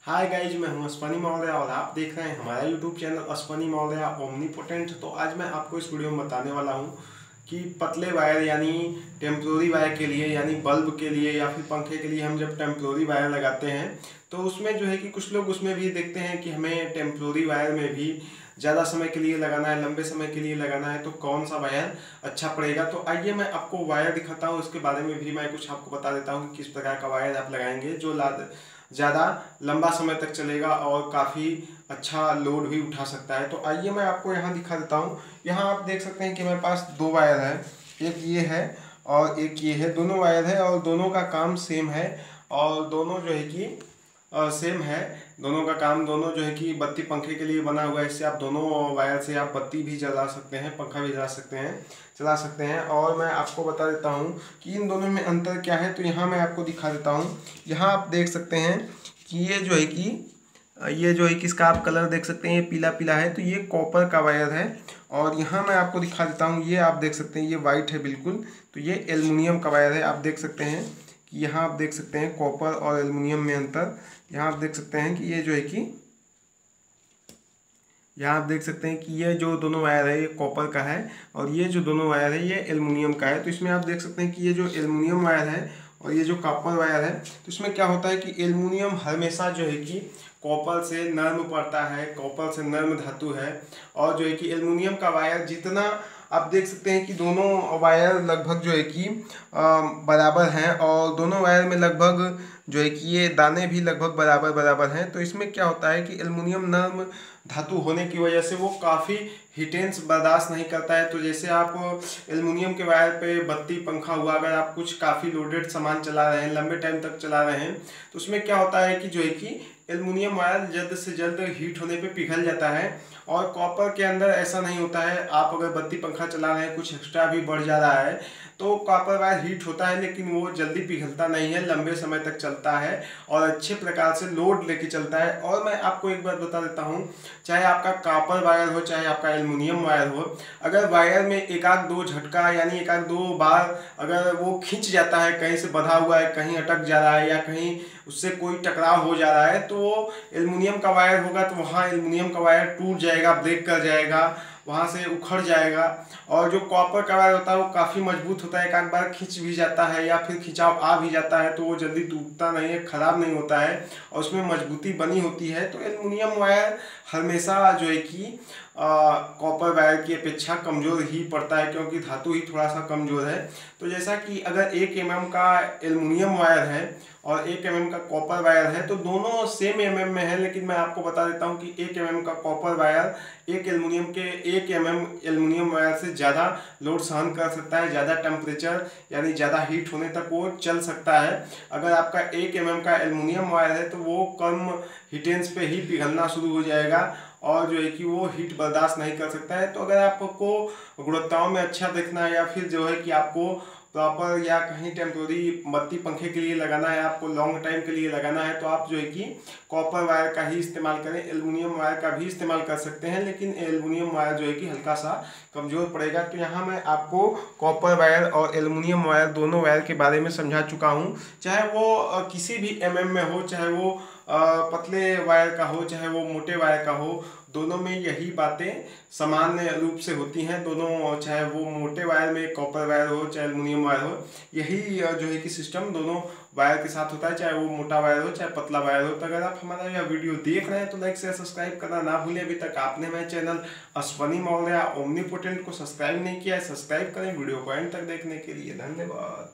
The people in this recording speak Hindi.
हाय गाइज, मैं हूं अश्वनी मौर्य और आप देख रहे हैं हमारा YouTube channel Ashwani Maurya omnipotent. तो आज मैं आपको इस वीडियो में बताने वाला हूं कि पतले वायर यानी टेम्प्रोरी वायर के लिए यानी बल्ब के लिए या फिर पंखे के लिए हम जब टेम्प्रोरी वायर लगाते हैं तो उसमें जो है कि कुछ लोग उसमें भी देखते हैं कि हमें टेम्प्रोरी वायर में भी ज़्यादा समय के लिए लगाना है, लंबे समय के लिए लगाना है, तो कौन सा वायर अच्छा पड़ेगा। तो आइए मैं आपको वायर दिखाता हूँ, उसके बारे में भी मैं कुछ आपको बता देता हूँ कि किस प्रकार का वायर आप लगाएंगे जो ज़्यादा लंबा समय तक चलेगा और काफ़ी अच्छा लोड भी उठा सकता है। तो आइए मैं आपको यहाँ दिखा देता हूँ। यहाँ आप देख सकते हैं कि मेरे पास दो वायर है, एक ये है और एक ये है। दोनों वायर है और दोनों का काम सेम है और दोनों जो है कि सेम है। दोनों का काम दोनों जो है कि बत्ती पंखे के लिए बना हुआ है। इससे आप दोनों वायर से आप बत्ती भी जला सकते हैं, पंखा भी चला सकते हैं। और मैं आपको बता देता हूं कि इन दोनों में अंतर क्या है। तो यहाँ मैं आपको दिखा देता हूं। यहाँ आप देख सकते हैं कि ये जो है कि इसका आप कलर देख सकते हैं, ये पीला पीला है, तो ये कॉपर का वायर है। और यहाँ मैं आपको दिखा देता हूँ, ये आप देख सकते हैं ये वाइट है बिल्कुल, तो ये एल्युमिनियम का वायर है। आप देख सकते हैं कि यहाँ आप देख सकते हैं कॉपर और एल्युमिनियम में अंतर। यहाँ आप देख सकते हैं कि ये जो है कि यहाँ आप देख सकते हैं कि ये जो दोनों वायर है ये कॉपर का है और ये जो दोनों वायर है ये एल्युमिनियम का है। तो इसमें आप देख सकते हैं कि ये जो एल्युमिनियम वायर है और ये जो कॉपर वायर है, तो इसमें क्या होता है कि एल्युमिनियम हमेशा जो है कि कॉपर से नर्म पड़ता है, कॉपर से नर्म धातु है। और जो है कि एल्युमिनियम का वायर जितना आप देख सकते हैं कि दोनों वायर लगभग जो है कि बराबर हैं और दोनों वायर में लगभग जो है कि ये दाने भी लगभग बराबर बराबर हैं। तो इसमें क्या होता है कि एल्युमिनियम नर्म धातु होने की वजह से वो काफ़ी हीटेंस बर्दाश्त नहीं करता है। तो जैसे आप एल्युमिनियम के वायर पे बत्ती पंखा हुआ, अगर आप कुछ काफ़ी लोडेड सामान चला रहे हैं, लंबे टाइम तक चला रहे हैं, तो उसमें क्या होता है कि जो है कि एल्युमिनियम वायर जल्द से जल्द हीट होने पे पिघल जाता है। और कॉपर के अंदर ऐसा नहीं होता है। आप अगर बत्ती पंखा चला रहे हैं, कुछ एक्स्ट्रा भी बढ़ जा रहा है, तो कॉपर वायर हीट होता है लेकिन वो जल्दी पिघलता नहीं है, लंबे समय तक चलता है और अच्छे प्रकार से लोड लेके चलता है। और मैं आपको एक बात बता देता हूँ, चाहे आपका कॉपर वायर हो चाहे आपका एल्युमिनियम वायर हो, अगर वायर में एक आध दो झटका यानी एक आध दो बार अगर वो खिंच जाता है, कहीं से बंधा हुआ है, कहीं अटक जा रहा है या कहीं उससे कोई टकराव हो जा रहा है, तो वो एल्युमिनियम का वायर होगा तो वहाँ एल्युमिनियम का वायर टूट जाएगा, ब्रेक कर जाएगा, वहाँ से उखड़ जाएगा। और जो कॉपर का वायर होता है वो काफ़ी मजबूत होता है, एक आध बार खिंच भी जाता है या फिर खिंचाव आ भी जाता है तो वो जल्दी टूटता नहीं है, ख़राब नहीं होता है और उसमें मजबूती बनी होती है। तो एल्युमिनियम वायर हमेशा जो है कि कॉपर वायर की अपेक्षा कमज़ोर ही पड़ता है क्योंकि धातु ही थोड़ा सा कमज़ोर है। तो जैसा कि अगर 1 mm का एल्युमिनियम वायर है और 1 mm का कॉपर वायर है तो दोनों सेम mm में है, लेकिन मैं आपको बता देता हूं कि 1 mm का copper wire 1 mm aluminium wire से ज़्यादा लोड सहन कर सकता है, ज़्यादा टेम्परेचर यानी ज़्यादा हीट होने तक वो चल सकता है। अगर आपका 1 mm का एल्युमिनियम वायर है तो वो कम हीटेंस पे ही पिघलना शुरू हो जाएगा और जो है कि वो हीट बर्दाश्त नहीं कर सकता है। तो अगर आपको गुणवत्ताओं में अच्छा देखना है या फिर जो है कि आपको प्रॉपर या कहीं टेम्प्रोरी बत्ती पंखे के लिए लगाना है, आपको लॉन्ग टाइम के लिए लगाना है, तो आप जो है कि कॉपर वायर का ही इस्तेमाल करें। एल्युमिनियम वायर का भी इस्तेमाल कर सकते हैं लेकिन एल्युमिनियम वायर जो है कि हल्का सा कमज़ोर पड़ेगा। तो यहाँ मैं आपको कॉपर वायर और एल्युमिनियम वायर दोनों वायर के बारे में समझा चुका हूँ। चाहे वो किसी भी mm में हो, चाहे वो पतले वायर का हो चाहे वो मोटे वायर का हो, दोनों में यही बातें सामान्य रूप से होती हैं। दोनों चाहे वो मोटे वायर में कॉपर वायर हो चाहे एल्युमिनियम वायर हो, यही जो है कि सिस्टम दोनों वायर के साथ होता है, चाहे वो मोटा वायर हो चाहे पतला वायर हो। तो अगर आप हमारा यह वीडियो देख रहे हैं तो लाइक शेयर सब्सक्राइब करना ना भूलें। अभी तक आपने मेरे चैनल अश्वनी मौर्य ओमनीपोटेंट को सब्सक्राइब नहीं किया है, सब्सक्राइब करें। वीडियो को एंड तक देखने के लिए धन्यवाद।